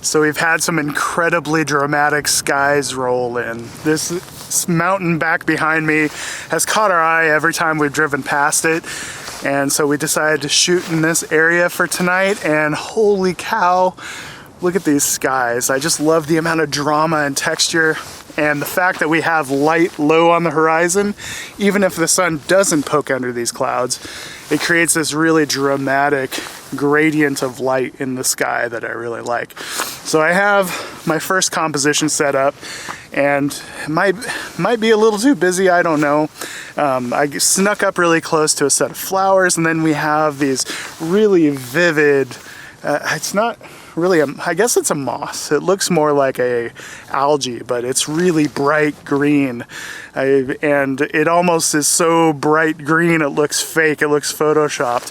So we've had some incredibly dramatic skies roll in. This mountain back behind me has caught our eye every time we've driven past it. And so we decided to shoot in this area for tonight, and holy cow, look at these skies. I just love the amount of drama and texture, and the fact that we have light low on the horizon. Even if the sun doesn't poke under these clouds, it creates this really dramatic gradient of light in the sky that I really like. So I have my first composition set up, and it might be a little too busy, I don't know. I snuck up really close to a set of flowers, and then we have these really vivid, it's not really I guess it's a moss. It looks more like a algae, but it's really bright green. And it almost is so bright green it looks fake, it looks photoshopped.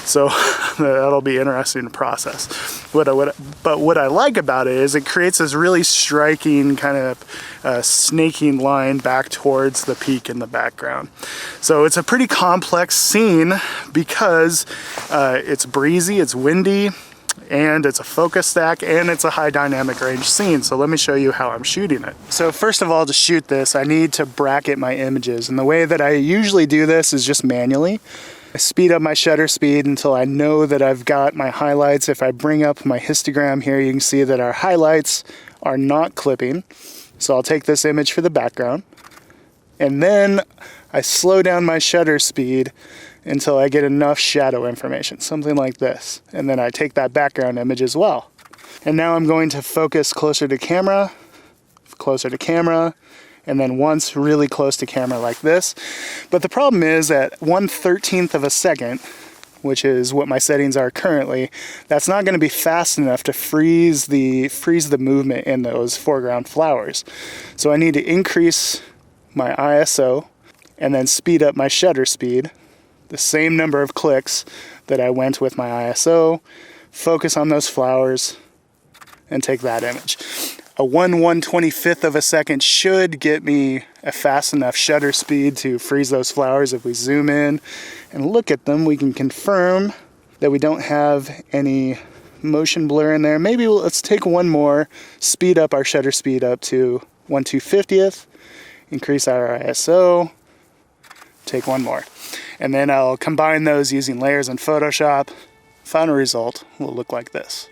So that'll be interesting to process. But what I like about it is it creates this really striking kind of snaking line back towards the peak in the background. So it's a pretty complex scene because it's breezy, it's windy, and it's a focus stack, and it's a high dynamic range scene. So let me show you how I'm shooting it. So first of all, to shoot this, I need to bracket my images. And the way that I usually do this is just manually. I speed up my shutter speed until I know that I've got my highlights. If I bring up my histogram here, you can see that our highlights are not clipping. So I'll take this image for the background, and then I slow down my shutter speed until I get enough shadow information, something like this. And then I take that background image as well. And now I'm going to focus closer to camera, and then once really close to camera like this. But the problem is at 1/13 of a second, which is what my settings are currently, that's not gonna be fast enough to freeze the movement in those foreground flowers. So I need to increase my ISO and then speed up my shutter speed, the same number of clicks that I went with my ISO, focus on those flowers, and take that image. A 1/125th of a second should get me a fast enough shutter speed to freeze those flowers. If we zoom in and look at them, we can confirm that we don't have any motion blur in there. Maybe let's take one more, speed up our shutter speed up to 1/250th, increase our ISO, take one more. And then I'll combine those using layers in Photoshop. Final result will look like this.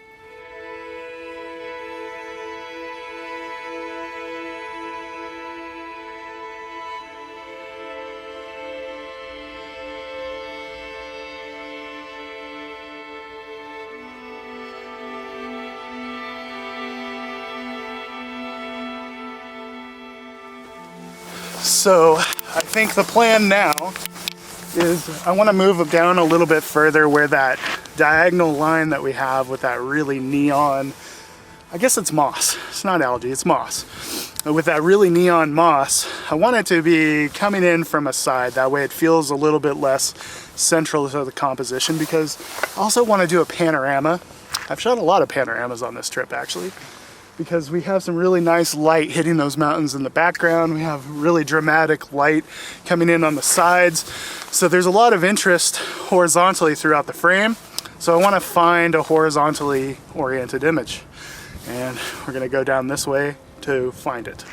So I think the plan now is I want to move down a little bit further where that diagonal line that we have with that really neon, I guess it's moss, it's not algae, it's moss. With that really neon moss, I want it to be coming in from a side. That way it feels a little bit less central to the composition, because I also want to do a panorama. I've shot a lot of panoramas on this trip actually, because we have some really nice light hitting those mountains in the background. We have really dramatic light coming in on the sides. So there's a lot of interest horizontally throughout the frame. So I want to find a horizontally oriented image. And we're going to go down this way to find it.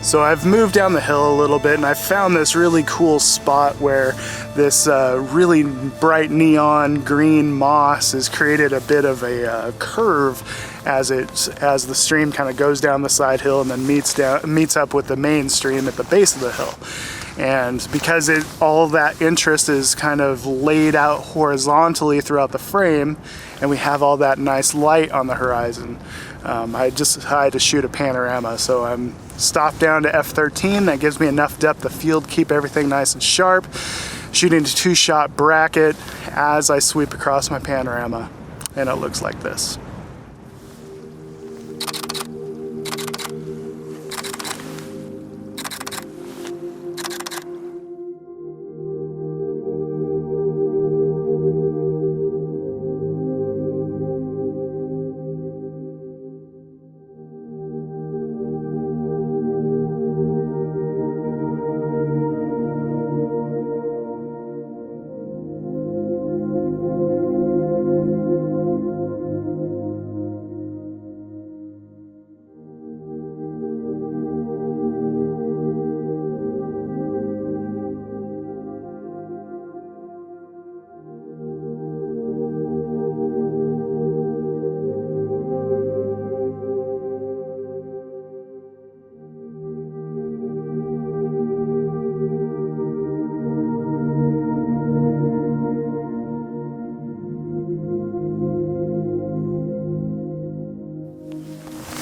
So I've moved down the hill a little bit, and I found this really cool spot where this really bright neon green moss has created a bit of a curve as the stream kind of goes down the side hill and then meets up with the main stream at the base of the hill. And because all that interest is kind of laid out horizontally throughout the frame, and we have all that nice light on the horizon, I just decided to shoot a panorama. So I'm stopped down to f13. That gives me enough depth of field, keep everything nice and sharp. Shooting a 2-shot bracket as I sweep across my panorama, and it looks like this.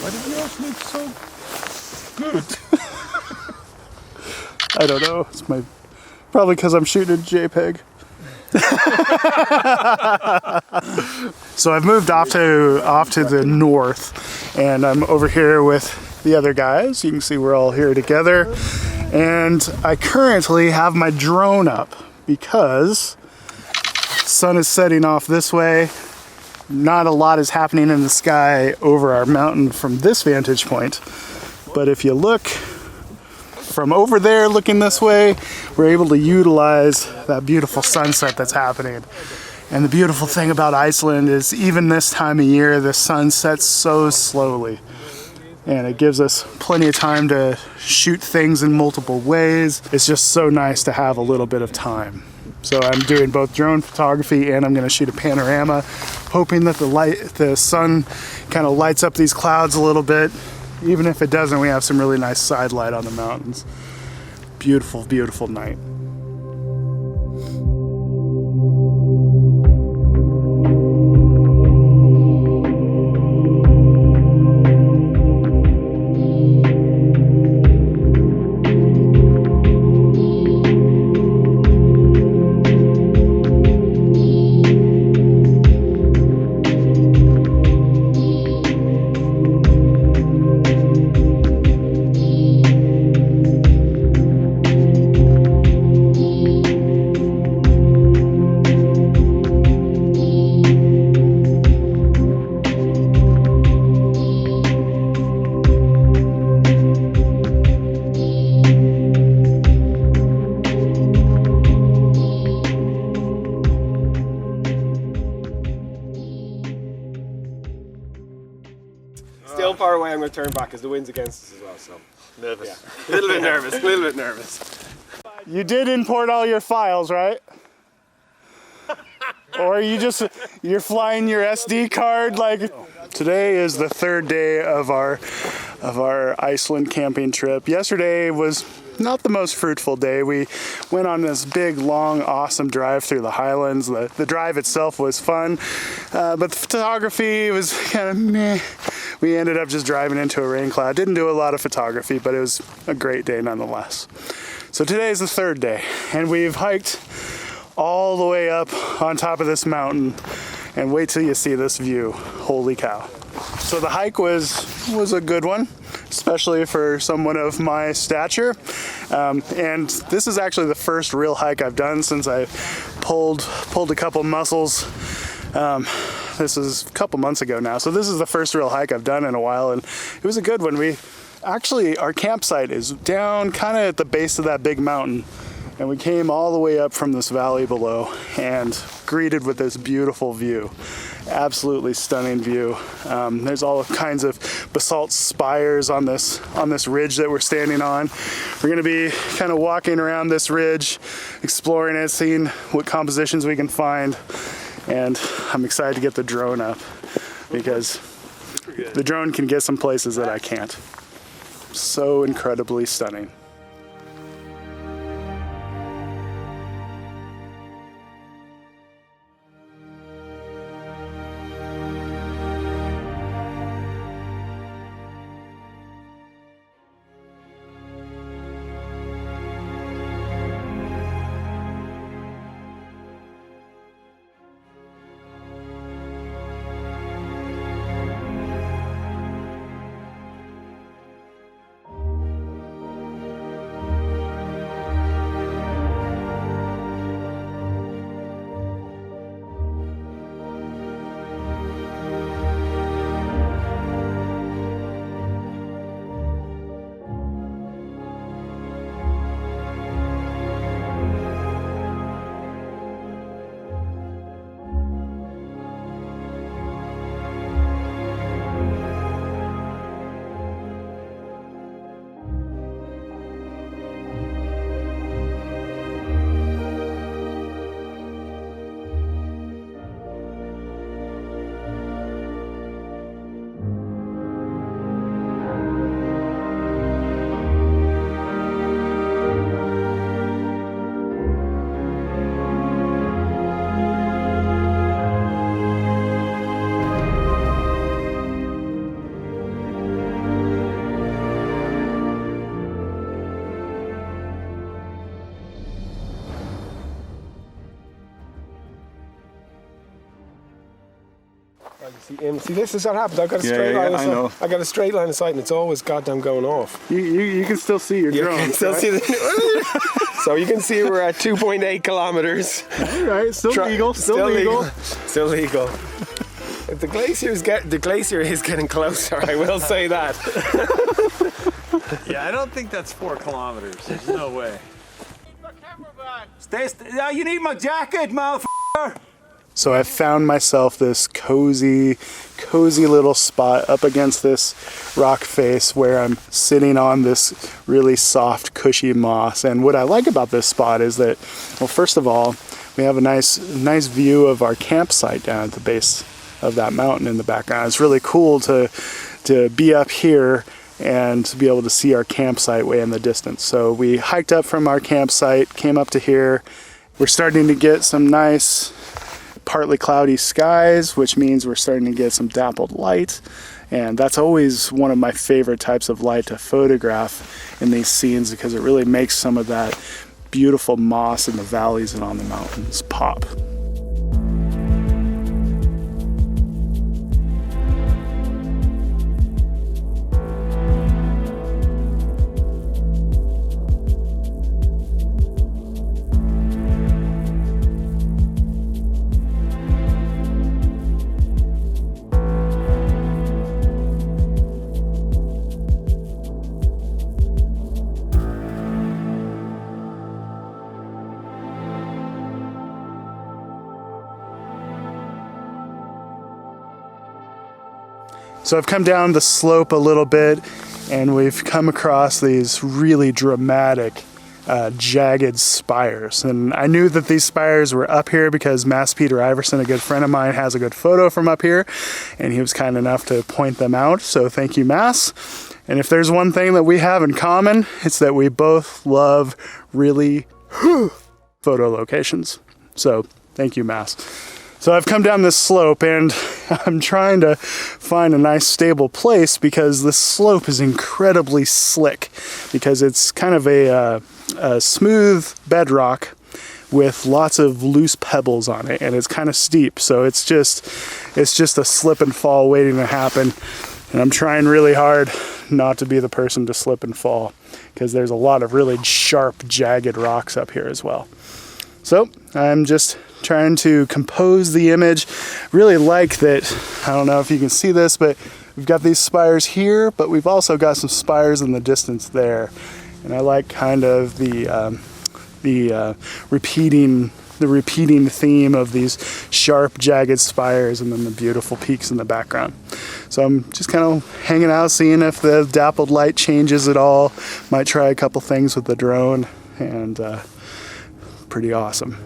Why did yours look so good? I don't know. It's probably because I'm shooting a JPEG. So I've moved off to the north, and I'm over here with the other guys. You can see we're all here together, and I currently have my drone up because the sun is setting off this way. Not a lot is happening in the sky over our mountain from this vantage point, but if you look from over there looking this way, we're able to utilize that beautiful sunset that's happening. And the beautiful thing about Iceland is even this time of year, the sun sets so slowly, and it gives us plenty of time to shoot things in multiple ways. It's just so nice to have a little bit of time. So I'm doing both drone photography and I'm going to shoot a panorama, hoping that the sun kind of lights up these clouds a little bit. Even if it doesn't, we have some really nice side light on the mountains. Beautiful, beautiful night. Still far away, I'm going to turn back because the wind's against us as well, so. Nervous. Yeah. A little bit nervous, a little bit nervous. You did import all your files, right? Or you're flying your SD card like... Today is the third day of our Iceland camping trip. Yesterday was not the most fruitful day. We went on this big, long, awesome drive through the highlands. The drive itself was fun, but the photography was kind of meh. We ended up just driving into a rain cloud. Didn't do a lot of photography, but it was a great day nonetheless. So today is the third day, and we've hiked all the way up on top of this mountain, and wait till you see this view. Holy cow. So the hike was a good one, especially for someone of my stature. And this is actually the first real hike I've done since I pulled a couple muscles. This is a couple months ago now, so this is the first real hike I've done in a while, and it was a good one. Our campsite is down kind of at the base of that big mountain, and we came all the way up from this valley below and greeted with this beautiful view. Absolutely stunning view. There's all kinds of basalt spires on this ridge that we're standing on. We're going to be kind of walking around this ridge, exploring it, seeing what compositions we can find, and I'm excited to get the drone up because the drone can get some places that I can't. So incredibly stunning. See, this is what happens. I've got a straight line of sight. I know. I got a straight line of sight, and it's always goddamn going off. You can still see your drone. You can still see so you can see we're at 2.8 kilometers. All right, still legal. Still legal. Still legal. The glacier is getting closer. I will say that. Yeah, I don't think that's 4 kilometers. There's no way. You need my jacket, motherfucker! So I found myself this cozy little spot up against this rock face where I'm sitting on this really soft, cushy moss. And what I like about this spot is that, well, first of all, we have a nice view of our campsite down at the base of that mountain in the background. It's really cool to be up here and to be able to see our campsite way in the distance. So we hiked up from our campsite, came up to here. We're starting to get some nice partly cloudy skies, which means we're starting to get some dappled light. And that's always one of my favorite types of light to photograph in these scenes because it really makes some of that beautiful moss in the valleys and on the mountains pop. So I've come down the slope a little bit and we've come across these really dramatic jagged spires. And I knew that these spires were up here because Mass Peter Iverson, a good friend of mine, has a good photo from up here and he was kind enough to point them out. So thank you, Mass. And if there's one thing that we have in common, it's that we both love really photo locations. So thank you, Mass. So I've come down this slope and I'm trying to find a nice stable place because this slope is incredibly slick because it's kind of a smooth bedrock with lots of loose pebbles on it and it's kind of steep. So it's just a slip and fall waiting to happen. And I'm trying really hard not to be the person to slip and fall because there's a lot of really sharp, jagged rocks up here as well. So I'm just trying to compose the image. Really like that, I don't know if you can see this, but we've got these spires here, but we've also got some spires in the distance there. And I like kind of the repeating theme of these sharp, jagged spires and then the beautiful peaks in the background. So I'm just kind of hanging out, seeing if the dappled light changes at all. Might try a couple things with the drone and pretty awesome.